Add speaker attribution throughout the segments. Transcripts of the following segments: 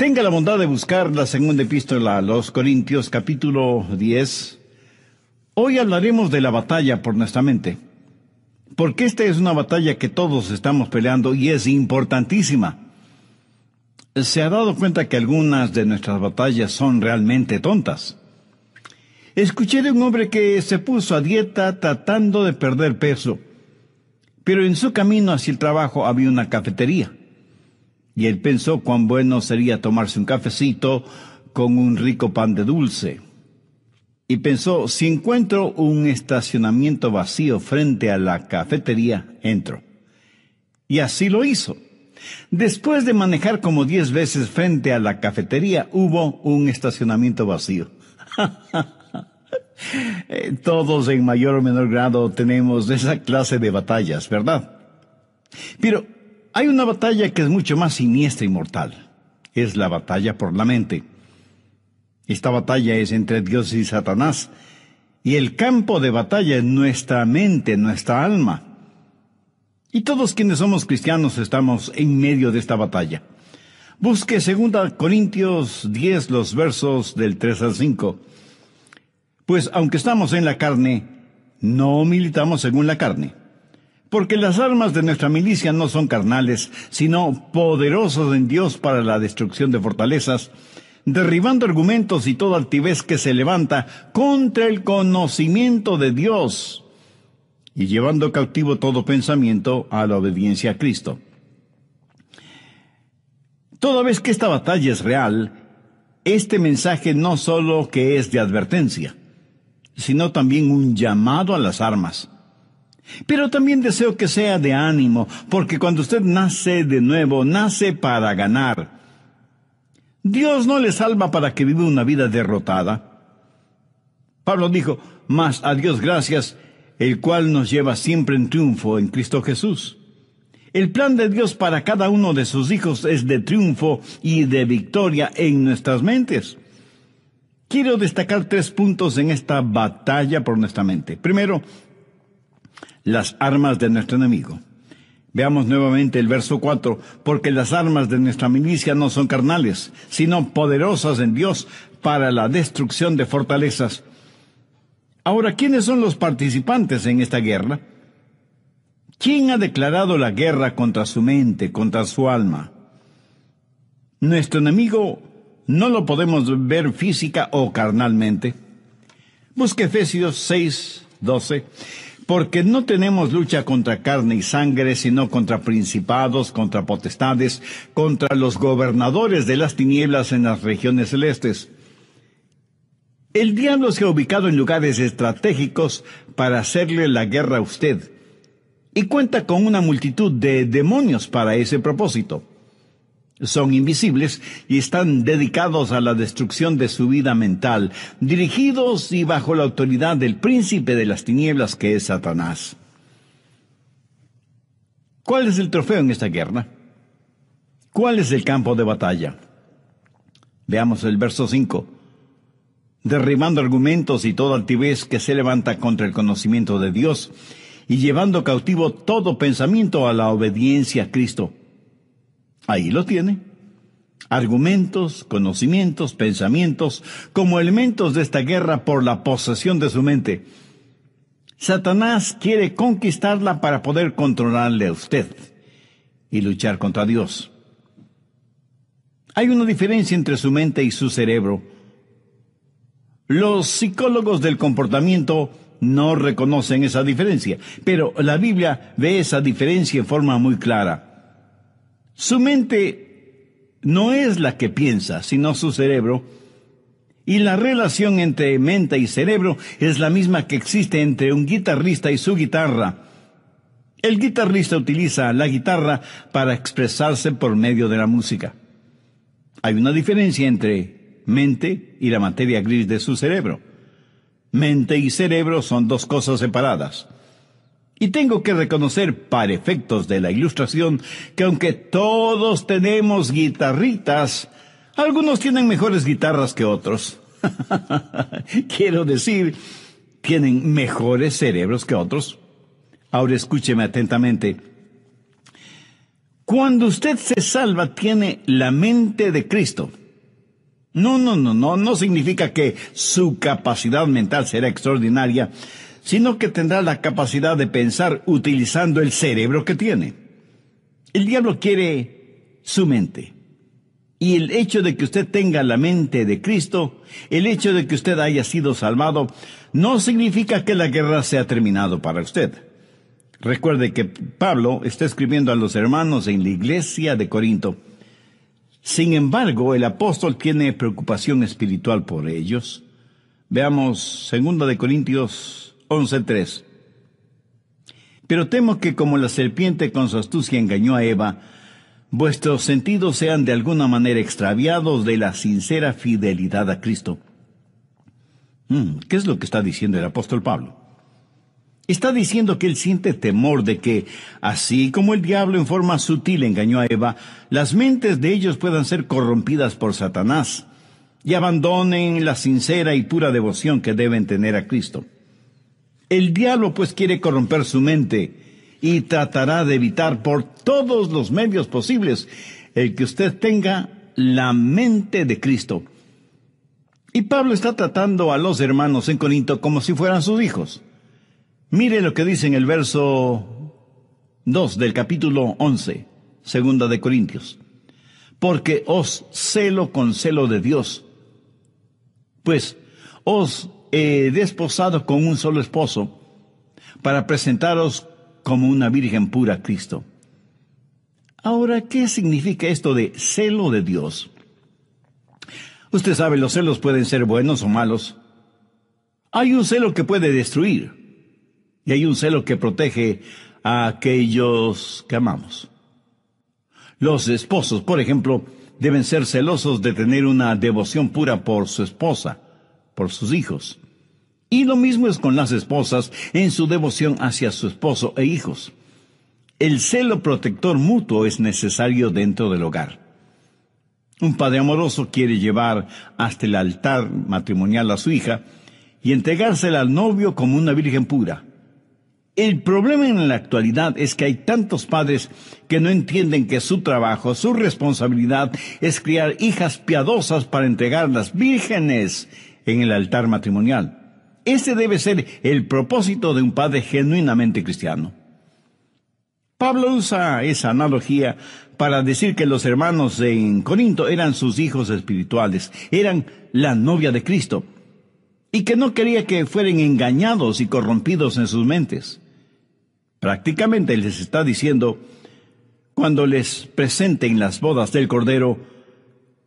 Speaker 1: Tenga la bondad de buscar la segunda epístola a los Corintios, capítulo 10. Hoy hablaremos de la batalla por nuestra mente, porque esta es una batalla que todos estamos peleando y es importantísima. ¿Se ha dado cuenta que algunas de nuestras batallas son realmente tontas? Escuché de un hombre que se puso a dieta tratando de perder peso, pero en su camino hacia el trabajo había una cafetería. Y él pensó cuán bueno sería tomarse un cafecito con un rico pan de dulce. Y pensó, si encuentro un estacionamiento vacío frente a la cafetería, entro. Y así lo hizo. Después de manejar como 10 veces frente a la cafetería, hubo un estacionamiento vacío. Todos en mayor o menor grado tenemos esa clase de batallas, ¿verdad? Pero hay una batalla que es mucho más siniestra y mortal. Es la batalla por la mente. Esta batalla es entre Dios y Satanás. Y el campo de batalla es nuestra mente, nuestra alma. Y todos quienes somos cristianos estamos en medio de esta batalla. Busque 2 Corintios 10, los versos del 3 al 5. Pues aunque estamos en la carne, no militamos según la carne. Porque las armas de nuestra milicia no son carnales, sino poderosos en Dios para la destrucción de fortalezas, derribando argumentos y toda altivez que se levanta contra el conocimiento de Dios, y llevando cautivo todo pensamiento a la obediencia a Cristo. Toda vez que esta batalla es real, este mensaje no solo que es de advertencia, sino también un llamado a las armas. Pero también deseo que sea de ánimo, porque cuando usted nace de nuevo, nace para ganar. Dios no le salva para que viva una vida derrotada. Pablo dijo, mas a Dios gracias, el cual nos lleva siempre en triunfo en Cristo Jesús. El plan de Dios para cada uno de sus hijos es de triunfo y de victoria en nuestras mentes. Quiero destacar 3 puntos en esta batalla por nuestra mente. Primero, las armas de nuestro enemigo. Veamos nuevamente el verso 4. Porque las armas de nuestra milicia no son carnales, sino poderosas en Dios para la destrucción de fortalezas. Ahora, ¿quiénes son los participantes en esta guerra? ¿Quién ha declarado la guerra contra su mente, contra su alma? Nuestro enemigo no lo podemos ver física o carnalmente. Busque Efesios 6, 12. Porque no tenemos lucha contra carne y sangre, sino contra principados, contra potestades, contra los gobernadores de las tinieblas en las regiones celestes. El diablo se ha ubicado en lugares estratégicos para hacerle la guerra a usted, y cuenta con una multitud de demonios para ese propósito. Son invisibles y están dedicados a la destrucción de su vida mental, dirigidos y bajo la autoridad del príncipe de las tinieblas que es Satanás. ¿Cuál es el trofeo en esta guerra? ¿Cuál es el campo de batalla? Veamos el verso 5. Derribando argumentos y toda altivez que se levanta contra el conocimiento de Dios, y llevando cautivo todo pensamiento a la obediencia a Cristo. Ahí lo tiene. Argumentos, conocimientos, pensamientos, como elementos de esta guerra por la posesión de su mente. Satanás quiere conquistarla para poder controlarle a usted y luchar contra Dios. Hay una diferencia entre su mente y su cerebro. Los psicólogos del comportamiento no reconocen esa diferencia, pero la Biblia ve esa diferencia en forma muy clara. Su mente no es la que piensa, sino su cerebro. Y la relación entre mente y cerebro es la misma que existe entre un guitarrista y su guitarra. El guitarrista utiliza la guitarra para expresarse por medio de la música. Hay una diferencia entre mente y la materia gris de su cerebro. Mente y cerebro son 2 cosas separadas. Y tengo que reconocer, para efectos de la ilustración, que aunque todos tenemos guitarritas, algunos tienen mejores guitarras que otros. Quiero decir, tienen mejores cerebros que otros. Ahora escúcheme atentamente. Cuando usted se salva, tiene la mente de Cristo. No significa que su capacidad mental será extraordinaria, sino que tendrá la capacidad de pensar utilizando el cerebro que tiene. El diablo quiere su mente. Y el hecho de que usted tenga la mente de Cristo, el hecho de que usted haya sido salvado, no significa que la guerra se ha terminado para usted. Recuerde que Pablo está escribiendo a los hermanos en la iglesia de Corinto. Sin embargo, el apóstol tiene preocupación espiritual por ellos. Veamos 2 Corintios 11:3. Pero temo que como la serpiente con su astucia engañó a Eva, vuestros sentidos sean de alguna manera extraviados de la sincera fidelidad a Cristo. ¿Qué es lo que está diciendo el apóstol Pablo? Está diciendo que él siente temor de que, así como el diablo en forma sutil engañó a Eva, las mentes de ellos puedan ser corrompidas por Satanás y abandonen la sincera y pura devoción que deben tener a Cristo. El diablo pues quiere corromper su mente y tratará de evitar por todos los medios posibles el que usted tenga la mente de Cristo. Y Pablo está tratando a los hermanos en Corinto como si fueran sus hijos. Mire lo que dice en el verso 2 del capítulo 11, 2 Corintios. Porque os celo con celo de Dios, pues os he desposado con un solo esposo, para presentaros como una virgen pura a Cristo. Ahora, ¿qué significa esto de celo de Dios? Usted sabe, los celos pueden ser buenos o malos. Hay un celo que puede destruir, y hay un celo que protege a aquellos que amamos. Los esposos, por ejemplo, deben ser celosos de tener una devoción pura por su esposa, por sus hijos. Y lo mismo es con las esposas en su devoción hacia su esposo e hijos. El celo protector mutuo es necesario dentro del hogar. Un padre amoroso quiere llevar hasta el altar matrimonial a su hija y entregársela al novio como una virgen pura. El problema en la actualidad es que hay tantos padres que no entienden que su trabajo, su responsabilidad es criar hijas piadosas para entregarlas vírgenes en el altar matrimonial. Ese debe ser el propósito de un padre genuinamente cristiano. Pablo usa esa analogía para decir que los hermanos en Corinto eran sus hijos espirituales, eran la novia de Cristo, y que no quería que fueran engañados y corrompidos en sus mentes. Prácticamente les está diciendo, cuando les presenten las bodas del Cordero,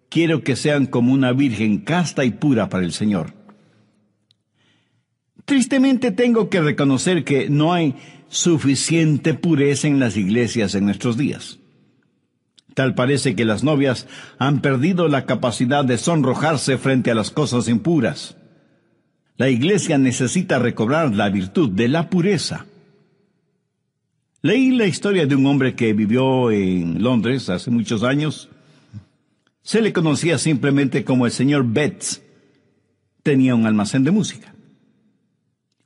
Speaker 1: quiero que sean como una virgen casta y pura para el Señor. Tristemente tengo que reconocer que no hay suficiente pureza en las iglesias en nuestros días. Tal parece que las novias han perdido la capacidad de sonrojarse frente a las cosas impuras. La iglesia necesita recobrar la virtud de la pureza. Leí la historia de un hombre que vivió en Londres hace muchos años. Se le conocía simplemente como el señor Betts. Tenía un almacén de música.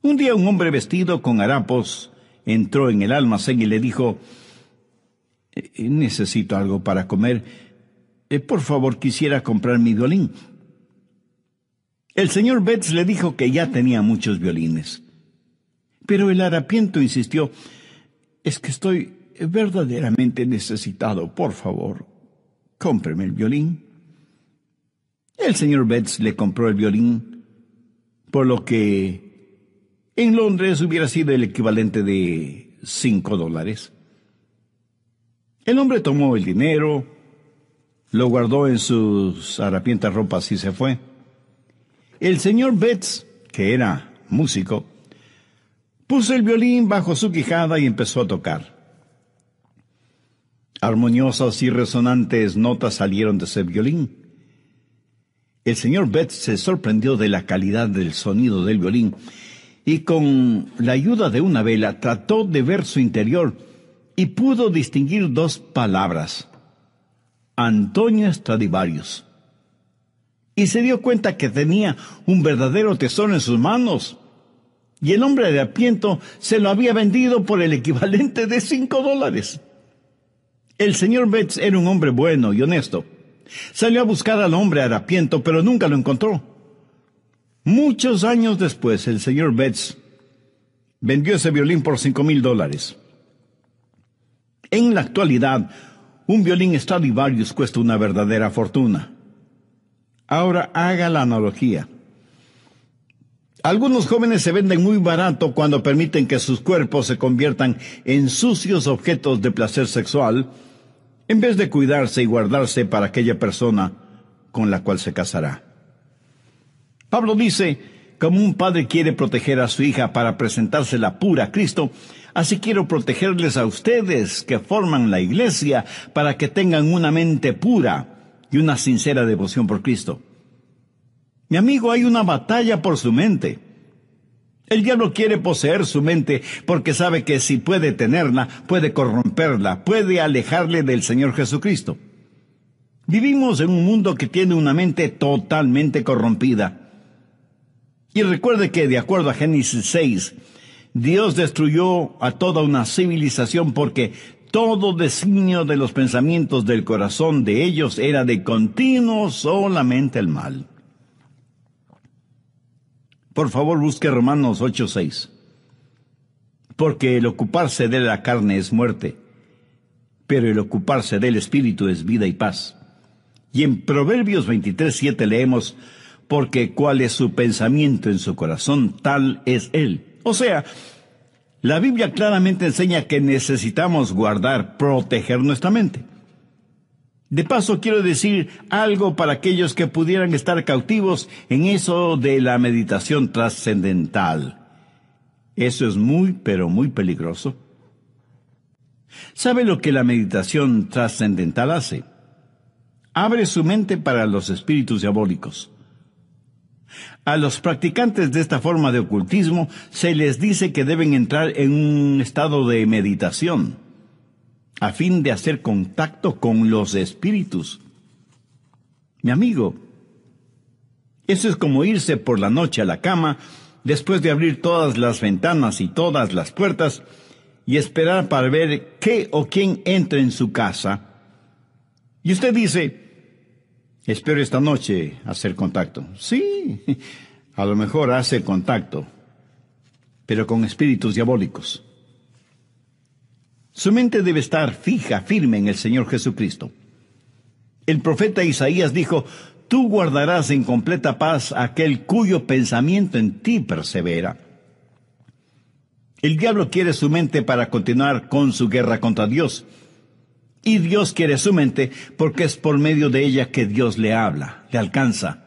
Speaker 1: Un día un hombre vestido con harapos entró en el almacén y le dijo, necesito algo para comer. Por favor, quisiera comprar mi violín. El señor Betts le dijo que ya tenía muchos violines. Pero el harapiento insistió, es que estoy verdaderamente necesitado. Por favor, cómpreme el violín. El señor Betts le compró el violín, por lo que en Londres hubiera sido el equivalente de $5. El hombre tomó el dinero, lo guardó en sus harapientas ropas y se fue. El señor Betts, que era músico, puso el violín bajo su quijada y empezó a tocar. Armoniosas y resonantes notas salieron de ese violín. El señor Betts se sorprendió de la calidad del sonido del violín y con la ayuda de una vela trató de ver su interior y pudo distinguir dos palabras: Antonio Stradivarius. Y se dio cuenta que tenía un verdadero tesoro en sus manos. Y el hombre de harapiento se lo había vendido por el equivalente de $5. El señor Betts era un hombre bueno y honesto. Salió a buscar al hombre harapiento, pero nunca lo encontró. Muchos años después, el señor Betts vendió ese violín por $5,000. En la actualidad, un violín Stradivarius cuesta una verdadera fortuna. Ahora haga la analogía. Algunos jóvenes se venden muy barato cuando permiten que sus cuerpos se conviertan en sucios objetos de placer sexual, en vez de cuidarse y guardarse para aquella persona con la cual se casará. Pablo dice, como un padre quiere proteger a su hija para presentársela pura a Cristo, así quiero protegerles a ustedes que forman la iglesia para que tengan una mente pura y una sincera devoción por Cristo. Mi amigo, hay una batalla por su mente. El diablo quiere poseer su mente porque sabe que si puede tenerla, puede corromperla, puede alejarle del Señor Jesucristo. Vivimos en un mundo que tiene una mente totalmente corrompida. Y recuerde que, de acuerdo a Génesis 6, Dios destruyó a toda una civilización porque todo designio de los pensamientos del corazón de ellos era de continuo solamente el mal. Por favor, busque Romanos 8:6. Porque el ocuparse de la carne es muerte, pero el ocuparse del Espíritu es vida y paz. Y en Proverbios 23:7 leemos, porque cuál es su pensamiento en su corazón, tal es él. O sea, la Biblia claramente enseña que necesitamos guardar, proteger nuestra mente. De paso, quiero decir algo para aquellos que pudieran estar cautivos en eso de la meditación trascendental. Eso es muy, pero muy peligroso. ¿Sabe lo que la meditación trascendental hace? Abre su mente para los espíritus diabólicos. A los practicantes de esta forma de ocultismo se les dice que deben entrar en un estado de meditación, a fin de hacer contacto con los espíritus. Mi amigo, eso es como irse por la noche a la cama, después de abrir todas las ventanas y todas las puertas, y esperar para ver qué o quién entra en su casa. Y usted dice, espero esta noche hacer contacto. Sí, a lo mejor hace contacto, pero con espíritus diabólicos. Su mente debe estar fija, firme en el Señor Jesucristo. El profeta Isaías dijo, tú guardarás en completa paz a aquel cuyo pensamiento en ti persevera. El diablo quiere su mente para continuar con su guerra contra Dios. Y Dios quiere su mente porque es por medio de ella que Dios le habla, le alcanza.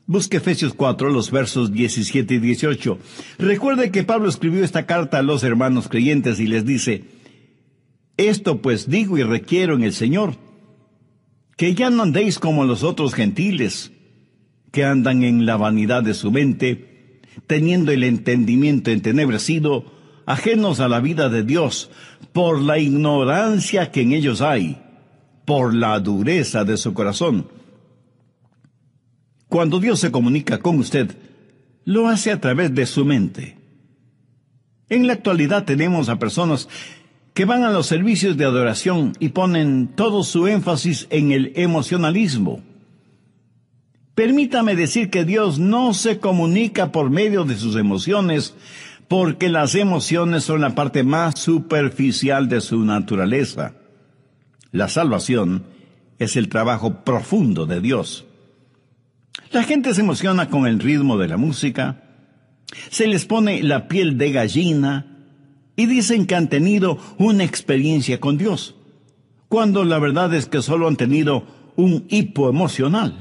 Speaker 1: Busque Efesios 4, los versos 17 y 18. Recuerde que Pablo escribió esta carta a los hermanos creyentes y les dice, esto pues digo y requiero en el Señor, que ya no andéis como los otros gentiles, que andan en la vanidad de su mente, teniendo el entendimiento entenebrecido, ajenos a la vida de Dios, por la ignorancia que en ellos hay, por la dureza de su corazón. Cuando Dios se comunica con usted, lo hace a través de su mente. En la actualidad tenemos a personas que van a los servicios de adoración y ponen todo su énfasis en el emocionalismo. Permítame decir que Dios no se comunica por medio de sus emociones, porque las emociones son la parte más superficial de su naturaleza. La salvación es el trabajo profundo de Dios. La gente se emociona con el ritmo de la música, se les pone la piel de gallina y dicen que han tenido una experiencia con Dios, cuando la verdad es que solo han tenido un hipo emocional.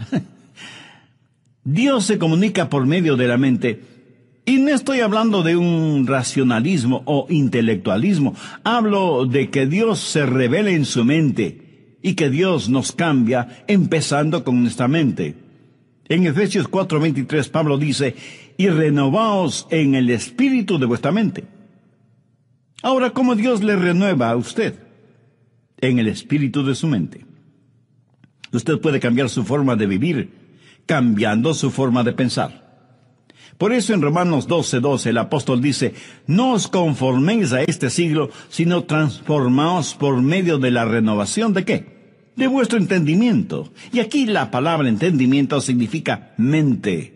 Speaker 1: Dios se comunica por medio de la mente, y no estoy hablando de un racionalismo o intelectualismo. Hablo de que Dios se revela en su mente y que Dios nos cambia empezando con nuestra mente. En Efesios 4:23 Pablo dice, y renovaos en el espíritu de vuestra mente. Ahora, ¿cómo Dios le renueva a usted? En el espíritu de su mente. Usted puede cambiar su forma de vivir, cambiando su forma de pensar. Por eso en Romanos 12:12 el apóstol dice, no os conforméis a este siglo, sino transformaos por medio de la renovación ¿de qué? De vuestro entendimiento. Y aquí la palabra entendimiento significa mente.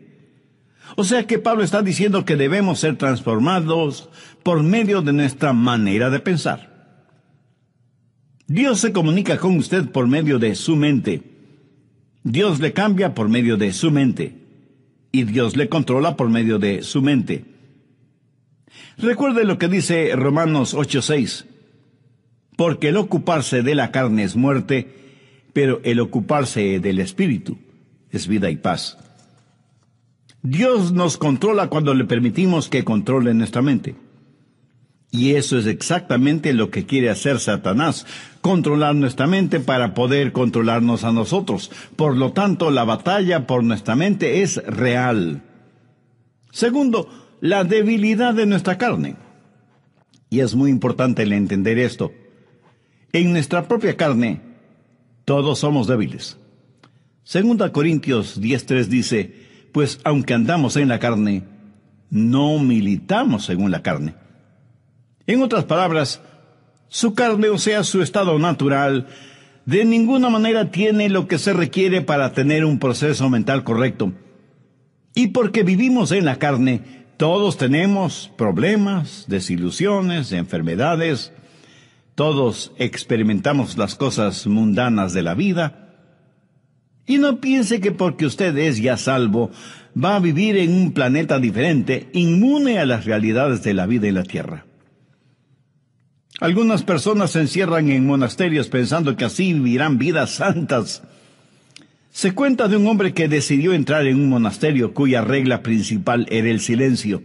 Speaker 1: O sea que Pablo está diciendo que debemos ser transformados por medio de nuestra manera de pensar. Dios se comunica con usted por medio de su mente. Dios le cambia por medio de su mente. Y Dios le controla por medio de su mente. Recuerde lo que dice Romanos 8:6. Porque el ocuparse de la carne es muerte, pero el ocuparse del Espíritu es vida y paz. Dios nos controla cuando le permitimos que controle nuestra mente. Y eso es exactamente lo que quiere hacer Satanás, controlar nuestra mente para poder controlarnos a nosotros. Por lo tanto, la batalla por nuestra mente es real. Segundo, la debilidad de nuestra carne. Y es muy importante el entender esto. En nuestra propia carne, todos somos débiles. 2 Corintios 10:3 dice, pues aunque andamos en la carne, no militamos según la carne. En otras palabras, su carne, o sea, su estado natural, de ninguna manera tiene lo que se requiere para tener un proceso mental correcto. Y porque vivimos en la carne, todos tenemos problemas, desilusiones, enfermedades. Todos experimentamos las cosas mundanas de la vida. Y no piense que porque usted es ya salvo, va a vivir en un planeta diferente, inmune a las realidades de la vida en la tierra. Algunas personas se encierran en monasterios pensando que así vivirán vidas santas. Se cuenta de un hombre que decidió entrar en un monasterio cuya regla principal era el silencio.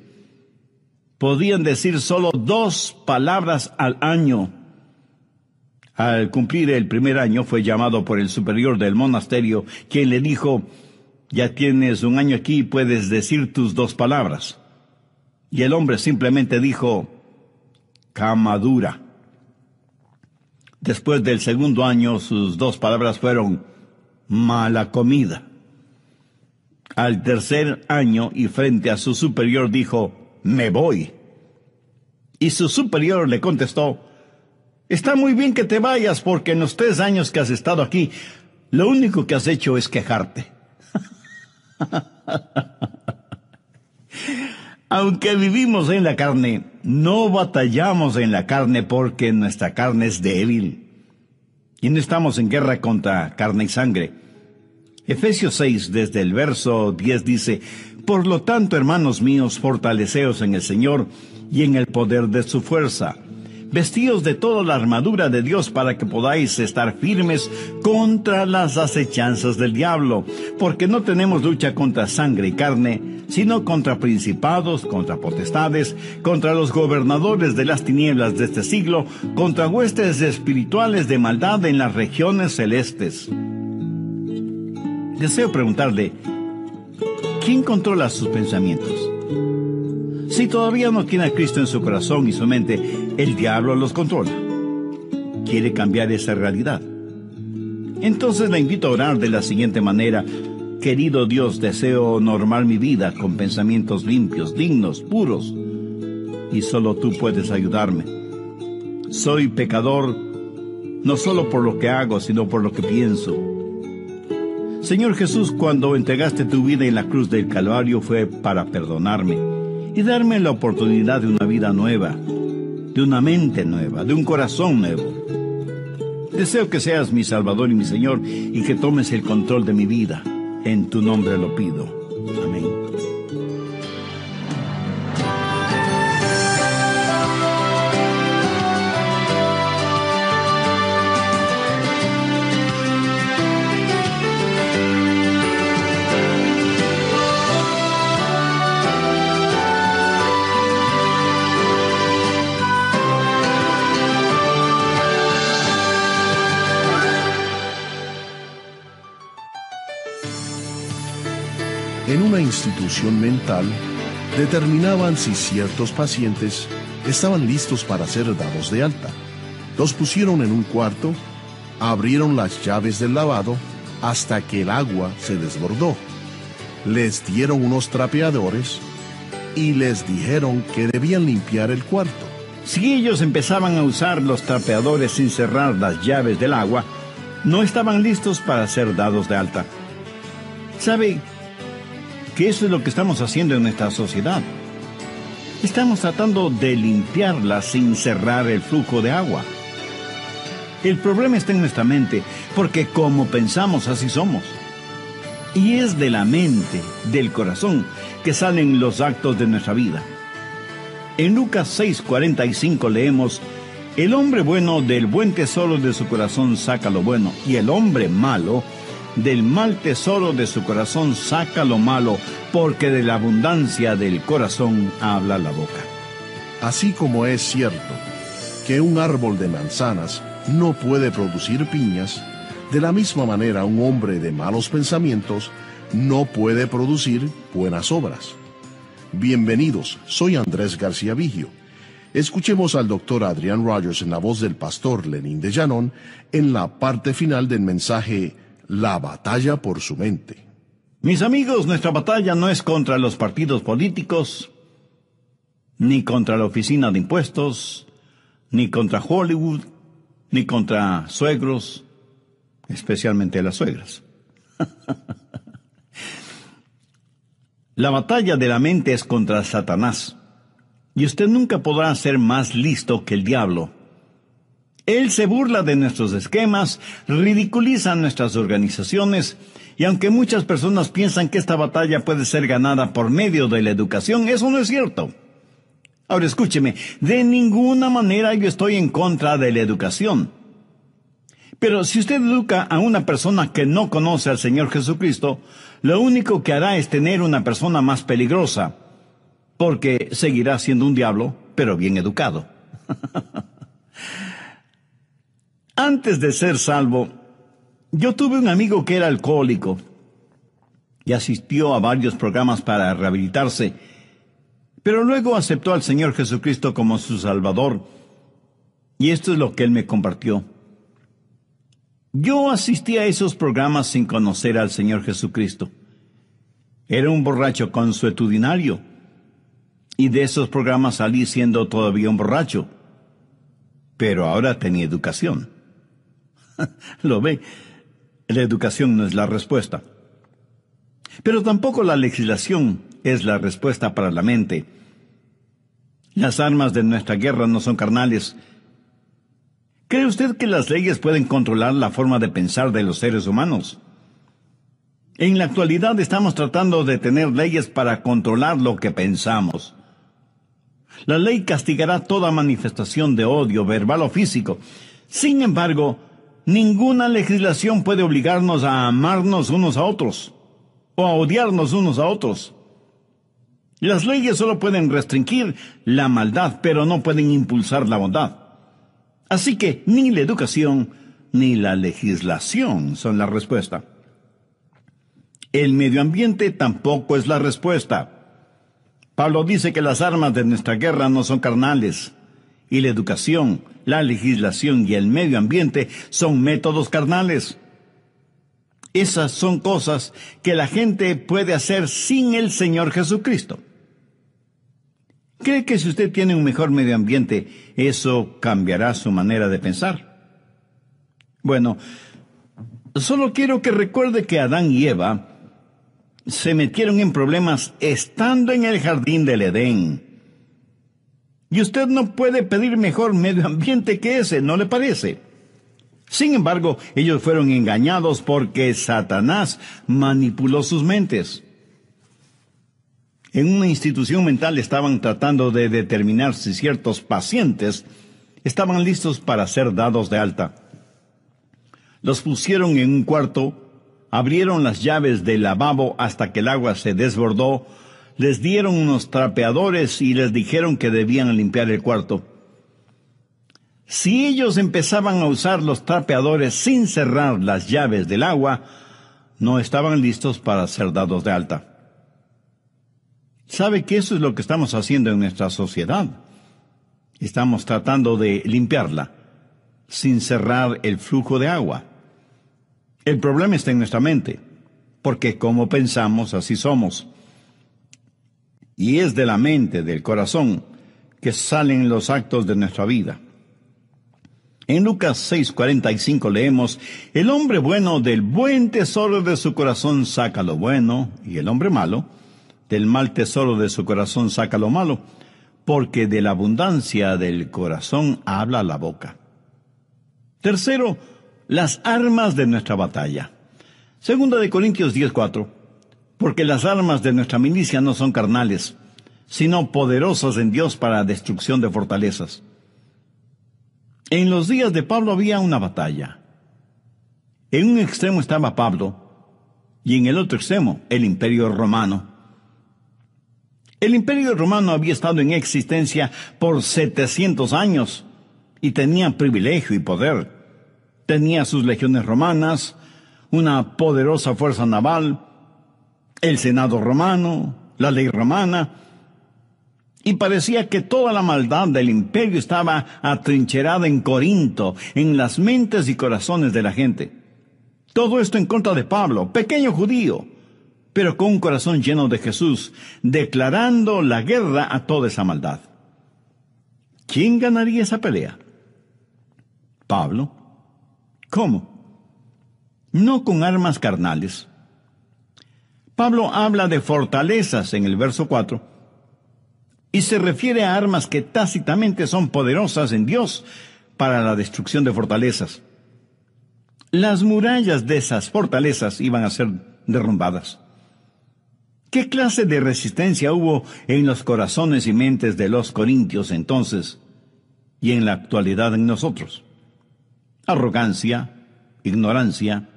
Speaker 1: Podían decir solo 2 palabras al año. Al cumplir el primer año fue llamado por el superior del monasterio, quien le dijo, ya tienes 1 año aquí y puedes decir tus 2 palabras. Y el hombre simplemente dijo, cama dura. Después del segundo año, sus 2 palabras fueron, mala comida. Al tercer año, y frente a su superior, dijo, me voy. Y su superior le contestó, está muy bien que te vayas, porque en los 3 años que has estado aquí, lo único que has hecho es quejarte. Aunque vivimos en la carne, no batallamos en la carne porque nuestra carne es débil. Y no estamos en guerra contra carne y sangre. Efesios 6, desde el verso 10 dice, por lo tanto, hermanos míos, fortaleceos en el Señor y en el poder de su fuerza. Vestíos de toda la armadura de Dios para que podáis estar firmes contra las acechanzas del diablo, porque no tenemos lucha contra sangre y carne, sino contra principados, contra potestades, contra los gobernadores de las tinieblas de este siglo, contra huestes espirituales de maldad en las regiones celestes. Deseo preguntarle, ¿quién controla sus pensamientos? Si todavía no tiene a Cristo en su corazón y su mente, el diablo los controla. ¿Quiere cambiar esa realidad? Entonces le invito a orar de la siguiente manera. Querido Dios, deseo normar mi vida con pensamientos limpios, dignos, puros. Y solo tú puedes ayudarme. Soy pecador, no solo por lo que hago, sino por lo que pienso. Señor Jesús, cuando entregaste tu vida en la cruz del Calvario fue para perdonarme y darme la oportunidad de una vida nueva, de una mente nueva, de un corazón nuevo. Deseo que seas mi Salvador y mi Señor y que tomes el control de mi vida. En tu nombre lo pido. Amén.
Speaker 2: En una institución mental, determinaban si ciertos pacientes estaban listos para ser dados de alta. Los pusieron en un cuarto, abrieron las llaves del lavado hasta que el agua se desbordó. Les dieron unos trapeadores y les dijeron que debían limpiar el cuarto.
Speaker 1: Si ellos empezaban a usar los trapeadores sin cerrar las llaves del agua, no estaban listos para ser dados de alta. ¿Sabe que eso es lo que estamos haciendo en nuestra sociedad? Estamos tratando de limpiarla sin cerrar el flujo de agua. El problema está en nuestra mente, porque como pensamos, así somos. Y es de la mente, del corazón, que salen los actos de nuestra vida. En Lucas 6:45 leemos: el hombre bueno del buen tesoro de su corazón saca lo bueno, y el hombre malo del mal tesoro de su corazón saca lo malo, porque de la abundancia del corazón habla la boca.
Speaker 2: Así como es cierto que un árbol de manzanas no puede producir piñas, de la misma manera un hombre de malos pensamientos no puede producir buenas obras. Bienvenidos, soy Andrés García Vigio. Escuchemos al doctor Adrian Rogers en la voz del pastor Lenín de Llanón en la parte final del mensaje La batalla por su mente.
Speaker 1: Mis amigos, nuestra batalla no es contra los partidos políticos, ni contra la oficina de impuestos, ni contra Hollywood, ni contra suegros, especialmente las suegras. La batalla de la mente es contra Satanás, y usted nunca podrá ser más listo que el diablo. Él se burla de nuestros esquemas, ridiculiza nuestras organizaciones, y aunque muchas personas piensan que esta batalla puede ser ganada por medio de la educación, eso no es cierto. Ahora escúcheme, de ninguna manera yo estoy en contra de la educación. Pero si usted educa a una persona que no conoce al Señor Jesucristo, lo único que hará es tener una persona más peligrosa, porque seguirá siendo un diablo, pero bien educado. Antes de ser salvo, yo tuve un amigo que era alcohólico y asistió a varios programas para rehabilitarse, pero luego aceptó al Señor Jesucristo como su Salvador, y esto es lo que él me compartió. Yo asistí a esos programas sin conocer al Señor Jesucristo. Era un borracho consuetudinario, y de esos programas salí siendo todavía un borracho, pero ahora tenía educación. ¿Lo ve? La educación no es la respuesta. Pero tampoco la legislación es la respuesta para la mente. Las armas de nuestra guerra no son carnales. ¿Cree usted que las leyes pueden controlar la forma de pensar de los seres humanos? En la actualidad estamos tratando de tener leyes para controlar lo que pensamos. La ley castigará toda manifestación de odio, verbal o físico. Sin embargo, ninguna legislación puede obligarnos a amarnos unos a otros o a odiarnos unos a otros. Las leyes solo pueden restringir la maldad, pero no pueden impulsar la bondad. Así que ni la educación ni la legislación son la respuesta. El medio ambiente tampoco es la respuesta. Pablo dice que las armas de nuestra guerra no son carnales, y la educación, la legislación y el medio ambiente son métodos carnales. Esas son cosas que la gente puede hacer sin el Señor Jesucristo. ¿Cree que si usted tiene un mejor medio ambiente, eso cambiará su manera de pensar? Bueno, solo quiero que recuerde que Adán y Eva se metieron en problemas estando en el jardín del Edén. Y usted no puede pedir mejor medio ambiente que ese, ¿no le parece? Sin embargo, ellos fueron engañados porque Satanás manipuló sus mentes. En una institución mental estaban tratando de determinar si ciertos pacientes estaban listos para ser dados de alta. Los pusieron en un cuarto, abrieron las llaves del lavabo hasta que el agua se desbordó, les dieron unos trapeadores y les dijeron que debían limpiar el cuarto. Si ellos empezaban a usar los trapeadores sin cerrar las llaves del agua, no estaban listos para ser dados de alta. ¿Sabe que eso es lo que estamos haciendo en nuestra sociedad? Estamos tratando de limpiarla sin cerrar el flujo de agua. El problema está en nuestra mente, porque como pensamos, así somos. y es de la mente, del corazón, que salen los actos de nuestra vida. En Lucas 6:45 leemos: el hombre bueno del buen tesoro de su corazón saca lo bueno, y el hombre malo del mal tesoro de su corazón saca lo malo, porque de la abundancia del corazón habla la boca. Tercero, las armas de nuestra batalla. Segunda de Corintios 10:4, porque las armas de nuestra milicia no son carnales, sino poderosas en Dios para destrucción de fortalezas. En los días de Pablo había una batalla. En un extremo estaba Pablo, y en el otro extremo el Imperio Romano. El Imperio Romano había estado en existencia por 700 años, y tenía privilegio y poder. Tenía sus legiones romanas, una poderosa fuerza naval, el Senado romano, la ley romana, y parecía que toda la maldad del imperio estaba atrincherada en Corinto, en las mentes y corazones de la gente. Todo esto en contra de Pablo, pequeño judío, pero con un corazón lleno de Jesús, declarando la guerra a toda esa maldad. ¿Quién ganaría esa pelea? Pablo. ¿Cómo? No con armas carnales. Pablo habla de fortalezas en el verso 4, y se refiere a armas que tácitamente son poderosas en Dios para la destrucción de fortalezas. Las murallas de esas fortalezas iban a ser derrumbadas. ¿Qué clase de resistencia hubo en los corazones y mentes de los corintios entonces y en la actualidad en nosotros? Arrogancia, ignorancia,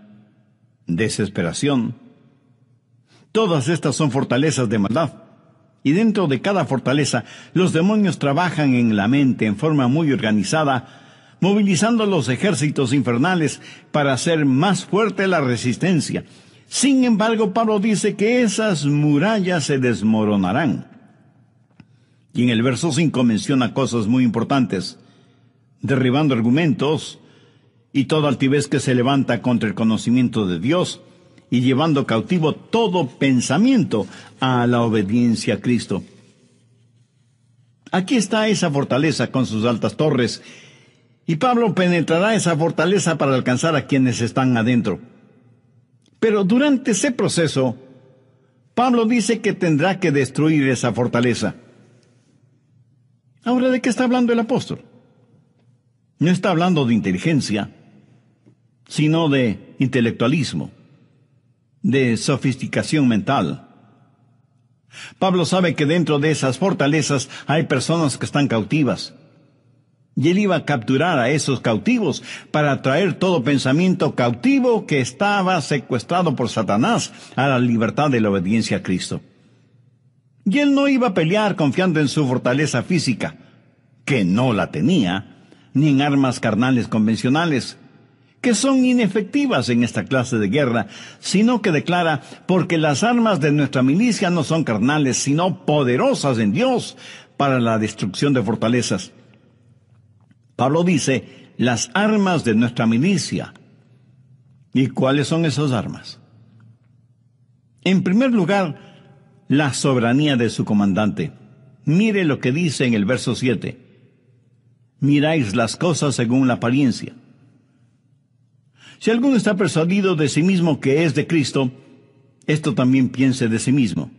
Speaker 1: desesperación. Todas estas son fortalezas de maldad. Y dentro de cada fortaleza, los demonios trabajan en la mente en forma muy organizada, movilizando los ejércitos infernales para hacer más fuerte la resistencia. Sin embargo, Pablo dice que esas murallas se desmoronarán. Y en el verso 5 menciona cosas muy importantes: derribando argumentos y toda altivez que se levanta contra el conocimiento de Dios, y llevando cautivo todo pensamiento a la obediencia a Cristo. Aquí está esa fortaleza con sus altas torres, y Pablo penetrará esa fortaleza para alcanzar a quienes están adentro. Pero durante ese proceso, Pablo dice que tendrá que destruir esa fortaleza. Ahora, ¿de qué está hablando el apóstol? No está hablando de inteligencia, sino de intelectualismo, de sofisticación mental. Pablo sabe que dentro de esas fortalezas hay personas que están cautivas, y él iba a capturar a esos cautivos para traer todo pensamiento cautivo que estaba secuestrado por Satanás a la libertad de la obediencia a Cristo. Y él no iba a pelear confiando en su fortaleza física, que no la tenía, ni en armas carnales convencionales, que son inefectivas en esta clase de guerra, sino que declara: porque las armas de nuestra milicia no son carnales, sino poderosas en Dios para la destrucción de fortalezas. Pablo dice: las armas de nuestra milicia. ¿Y cuáles son esas armas? En primer lugar, la soberanía de su comandante. Mire lo que dice en el verso 7. Miráis las cosas según la apariencia. Si alguno está persuadido de sí mismo que es de Cristo, esto también piense de sí mismo,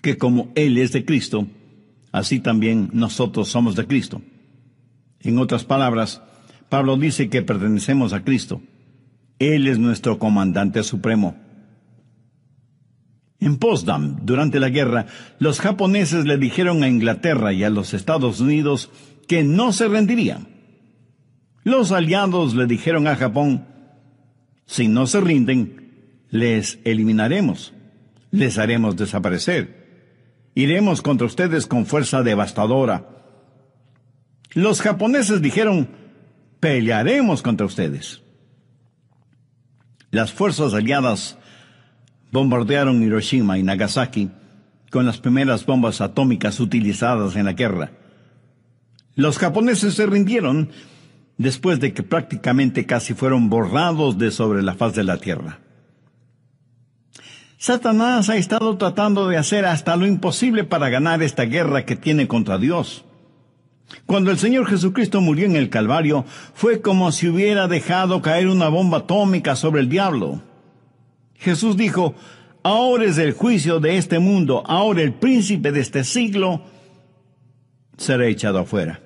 Speaker 1: que como Él es de Cristo, así también nosotros somos de Cristo. En otras palabras, Pablo dice que pertenecemos a Cristo. Él es nuestro comandante supremo. En Potsdam, durante la guerra, los japoneses le dijeron a Inglaterra y a los Estados Unidos que no se rendirían. Los aliados le dijeron a Japón: si no se rinden, les eliminaremos, les haremos desaparecer, iremos contra ustedes con fuerza devastadora. Los japoneses dijeron: pelearemos contra ustedes. Las fuerzas aliadas bombardearon Hiroshima y Nagasaki con las primeras bombas atómicas utilizadas en la guerra. Los japoneses se rindieron después de que prácticamente casi fueron borrados de sobre la faz de la tierra. Satanás ha estado tratando de hacer hasta lo imposible para ganar esta guerra que tiene contra Dios. Cuando el Señor Jesucristo murió en el Calvario, fue como si hubiera dejado caer una bomba atómica sobre el diablo. Jesús dijo: ahora es el juicio de este mundo, ahora el príncipe de este siglo será echado afuera.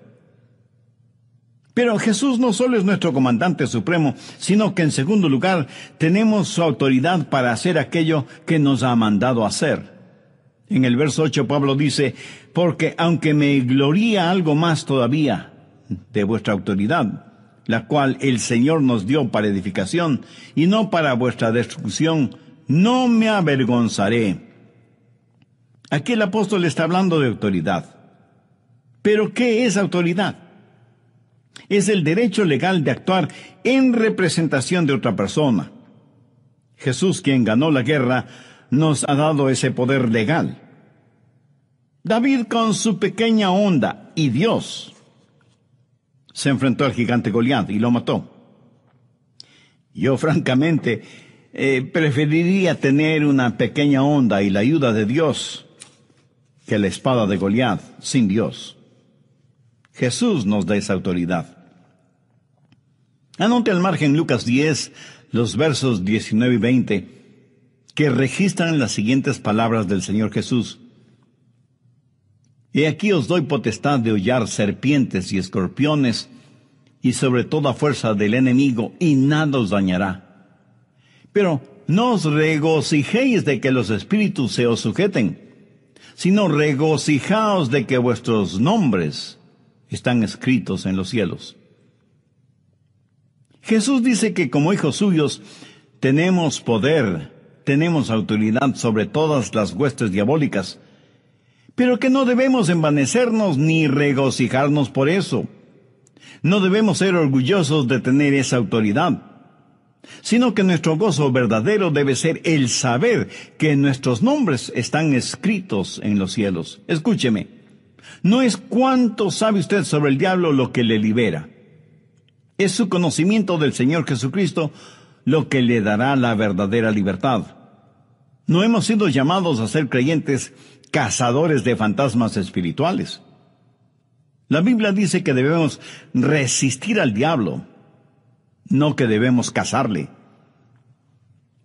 Speaker 1: Pero Jesús no solo es nuestro comandante supremo, sino que en segundo lugar tenemos su autoridad para hacer aquello que nos ha mandado hacer. En el verso 8 Pablo dice: porque aunque me gloría algo más todavía de vuestra autoridad, la cual el Señor nos dio para edificación y no para vuestra destrucción, no me avergonzaré. Aquí el apóstol está hablando de autoridad. ¿Pero qué es autoridad? Es el derecho legal de actuar en representación de otra persona. Jesús, quien ganó la guerra, nos ha dado ese poder legal. David, con su pequeña onda y Dios, se enfrentó al gigante Goliat y lo mató. Yo, francamente, preferiría tener una pequeña onda y la ayuda de Dios que la espada de Goliat sin Dios. Jesús nos da esa autoridad. Anote al margen Lucas 10, los versos 19 y 20, que registran las siguientes palabras del Señor Jesús. He aquí os doy potestad de hollar serpientes y escorpiones, y sobre toda fuerza del enemigo, y nada os dañará. Pero no os regocijéis de que los espíritus se os sujeten, sino regocijaos de que vuestros nombres están escritos en los cielos. Jesús dice que como hijos suyos tenemos poder, tenemos autoridad sobre todas las huestes diabólicas, pero que no debemos envanecernos ni regocijarnos por eso. No debemos ser orgullosos de tener esa autoridad, sino que nuestro gozo verdadero debe ser el saber que nuestros nombres están escritos en los cielos. Escúcheme, no es cuánto sabe usted sobre el diablo lo que le libera. Es su conocimiento del Señor Jesucristo lo que le dará la verdadera libertad. No hemos sido llamados a ser creyentes cazadores de fantasmas espirituales. La Biblia dice que debemos resistir al diablo, no que debemos cazarle.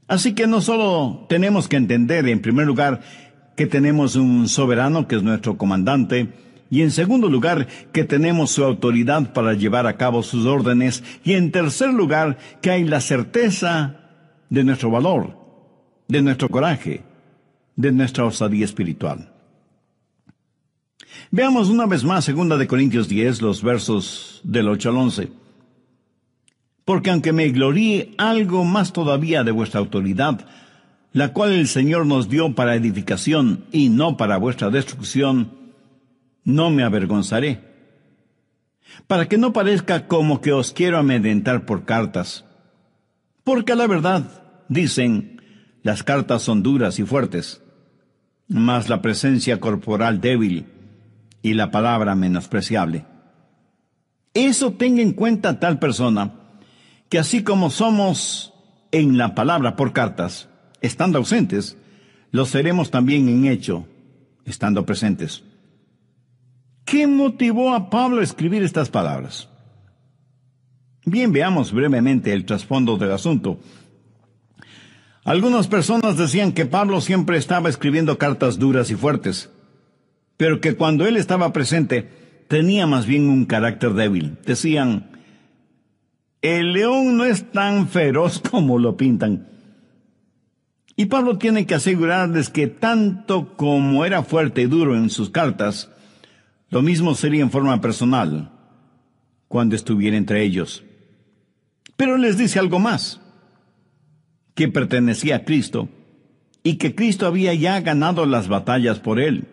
Speaker 1: Así que no solo tenemos que entender, en primer lugar, que tenemos un soberano que es nuestro comandante, y en segundo lugar, que tenemos su autoridad para llevar a cabo sus órdenes, y en tercer lugar, que hay la certeza de nuestro valor, de nuestro coraje, de nuestra osadía espiritual. Veamos una vez más 2 Corintios 10, los versos del 8 al 11. Porque aunque me gloríe algo más todavía de vuestra autoridad, la cual el Señor nos dio para edificación y no para vuestra destrucción, no me avergonzaré, para que no parezca como que os quiero amedrentar por cartas. Porque a la verdad, dicen, las cartas son duras y fuertes, mas la presencia corporal débil y la palabra menospreciable. Eso tenga en cuenta tal persona, que así como somos en la palabra por cartas, estando ausentes, lo seremos también en hecho, estando presentes. ¿Qué motivó a Pablo a escribir estas palabras? Bien, veamos brevemente el trasfondo del asunto. Algunas personas decían que Pablo siempre estaba escribiendo cartas duras y fuertes, pero que cuando él estaba presente tenía más bien un carácter débil. Decían, el león no es tan feroz como lo pintan. Y Pablo tiene que asegurarles que tanto como era fuerte y duro en sus cartas, lo mismo sería en forma personal cuando estuviera entre ellos. Pero les dice algo más, que pertenecía a Cristo y que Cristo había ya ganado las batallas por él,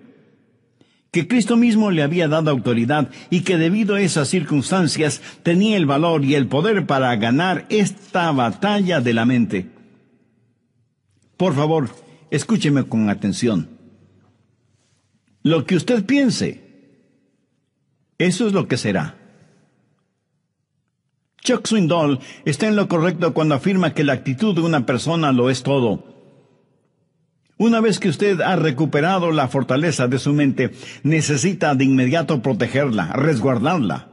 Speaker 1: que Cristo mismo le había dado autoridad y que debido a esas circunstancias tenía el valor y el poder para ganar esta batalla de la mente. Por favor, escúcheme con atención. Lo que usted piense, eso es lo que será. Chuck Swindoll está en lo correcto cuando afirma que la actitud de una persona lo es todo. Una vez que usted ha recuperado la fortaleza de su mente, necesita de inmediato protegerla, resguardarla.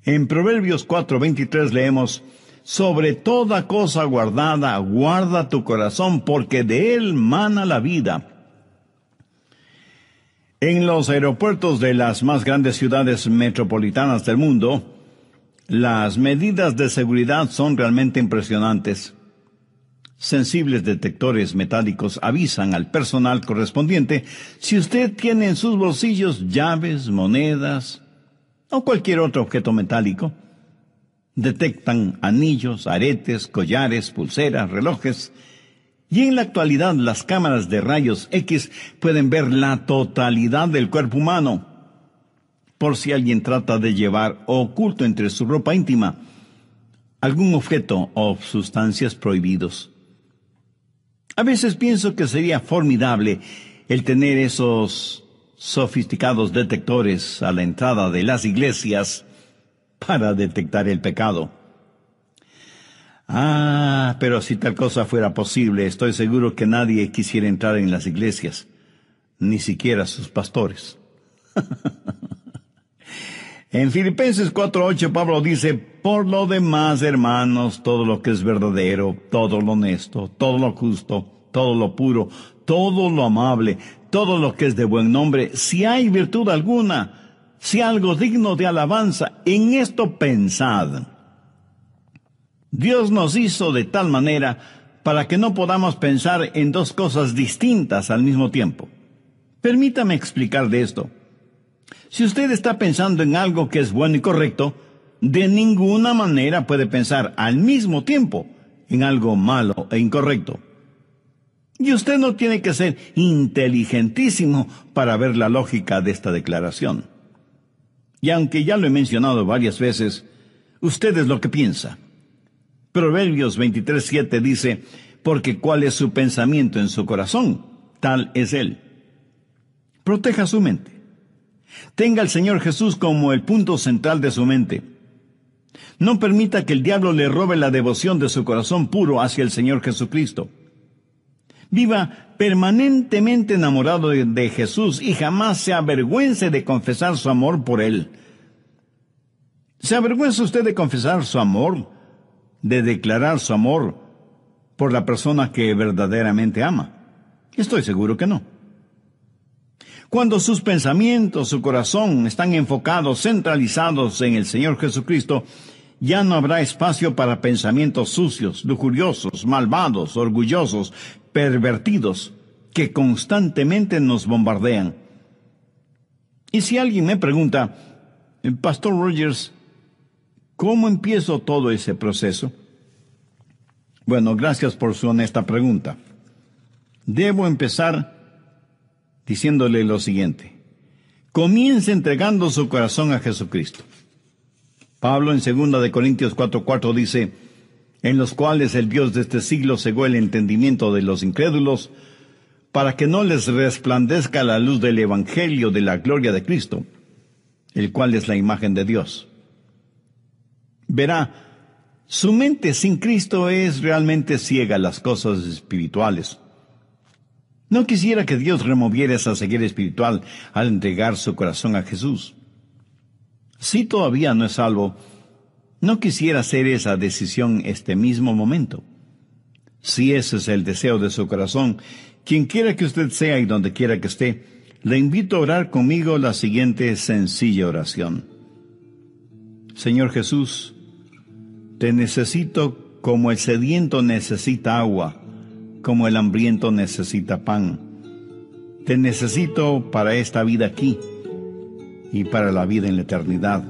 Speaker 1: En Proverbios 4:23 leemos: sobre toda cosa guardada, guarda tu corazón, porque de él mana la vida. En los aeropuertos de las más grandes ciudades metropolitanas del mundo, las medidas de seguridad son realmente impresionantes. Sensibles detectores metálicos avisan al personal correspondiente si usted tiene en sus bolsillos llaves, monedas o cualquier otro objeto metálico. Detectan anillos, aretes, collares, pulseras, relojes. Y en la actualidad las cámaras de rayos X pueden ver la totalidad del cuerpo humano, por si alguien trata de llevar oculto entre su ropa íntima algún objeto o sustancias prohibidos. A veces pienso que sería formidable el tener esos sofisticados detectores a la entrada de las iglesias para detectar el pecado. Pero si tal cosa fuera posible, estoy seguro que nadie quisiera entrar en las iglesias, ni siquiera sus pastores. En Filipenses 4:8 Pablo dice: por lo demás, hermanos, todo lo que es verdadero, todo lo honesto, todo lo justo, todo lo puro, todo lo amable, todo lo que es de buen nombre, si hay virtud alguna, si algo digno de alabanza, en esto pensad. Dios nos hizo de tal manera para que no podamos pensar en dos cosas distintas al mismo tiempo. Permítame explicar de esto. Si usted está pensando en algo que es bueno y correcto, de ninguna manera puede pensar al mismo tiempo en algo malo e incorrecto. Y usted no tiene que ser inteligentísimo para ver la lógica de esta declaración. Y aunque ya lo he mencionado varias veces, usted es lo que piensa. Proverbios 23:7 dice: porque cuál es su pensamiento en su corazón, tal es él. Proteja su mente. Tenga al Señor Jesús como el punto central de su mente. No permita que el diablo le robe la devoción de su corazón puro hacia el Señor Jesucristo. Viva permanentemente enamorado de Jesús y jamás se avergüence de confesar su amor por Él. ¿Se avergüenza usted de confesar su amor, de declarar su amor por la persona que verdaderamente ama? Estoy seguro que no. Cuando sus pensamientos, su corazón están enfocados, centralizados en el Señor Jesucristo, ya no habrá espacio para pensamientos sucios, lujuriosos, malvados, orgullosos, pervertidos, que constantemente nos bombardean. Y si alguien me pregunta: Pastor Rogers, ¿cómo empiezo todo ese proceso? Bueno, gracias por su honesta pregunta. Debo empezar diciéndole lo siguiente: comience entregando su corazón a Jesucristo. Pablo en 2 Corintios 4:4 dice: en los cuales el Dios de este siglo cegó el entendimiento de los incrédulos, para que no les resplandezca la luz del evangelio de la gloria de Cristo, el cual es la imagen de Dios. Verá, su mente sin Cristo es realmente ciega a las cosas espirituales. No quisiera que Dios removiera esa ceguera espiritual al entregar su corazón a Jesús. Si todavía no es salvo, no quisiera hacer esa decisión este mismo momento. Si ese es el deseo de su corazón, quien quiera que usted sea y donde quiera que esté, le invito a orar conmigo la siguiente sencilla oración. Señor Jesús, te necesito como el sediento necesita agua, como el hambriento necesita pan. Te necesito para esta vida aquí y para la vida en la eternidad.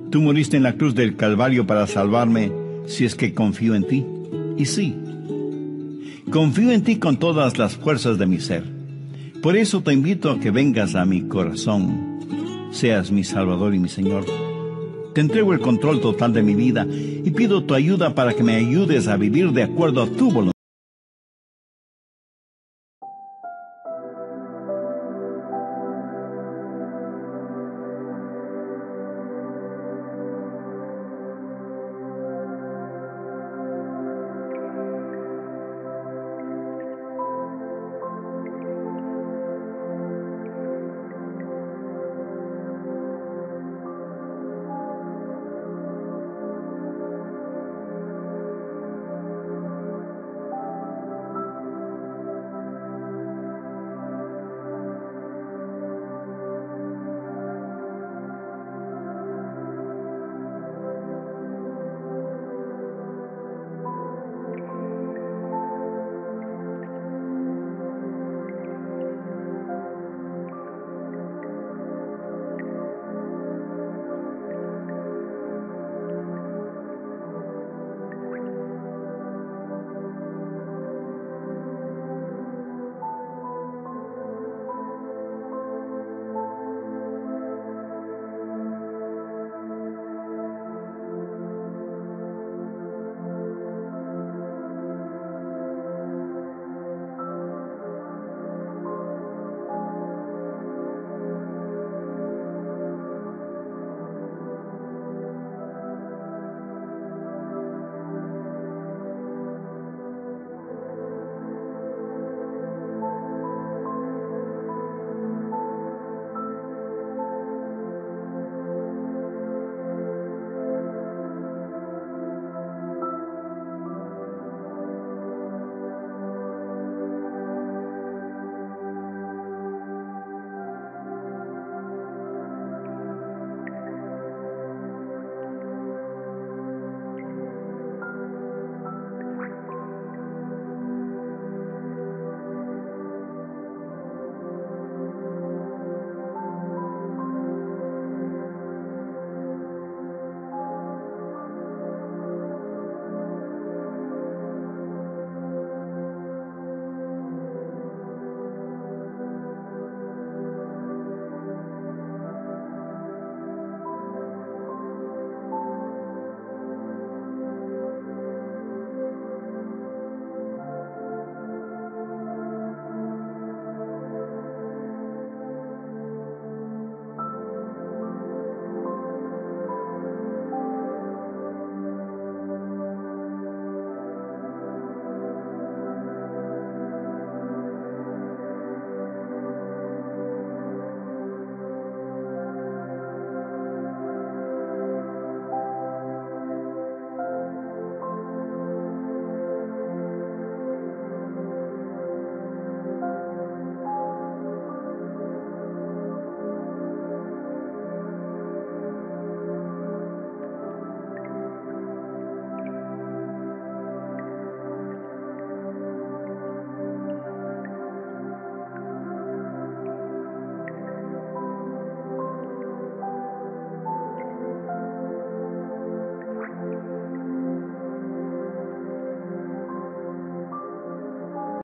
Speaker 1: Tú moriste en la cruz del Calvario para salvarme si es que confío en ti. Y sí, confío en ti con todas las fuerzas de mi ser. Por eso te invito a que vengas a mi corazón, seas mi Salvador y mi Señor. Te entrego el control total de mi vida y pido tu ayuda para que me ayudes a vivir de acuerdo a tu voluntad.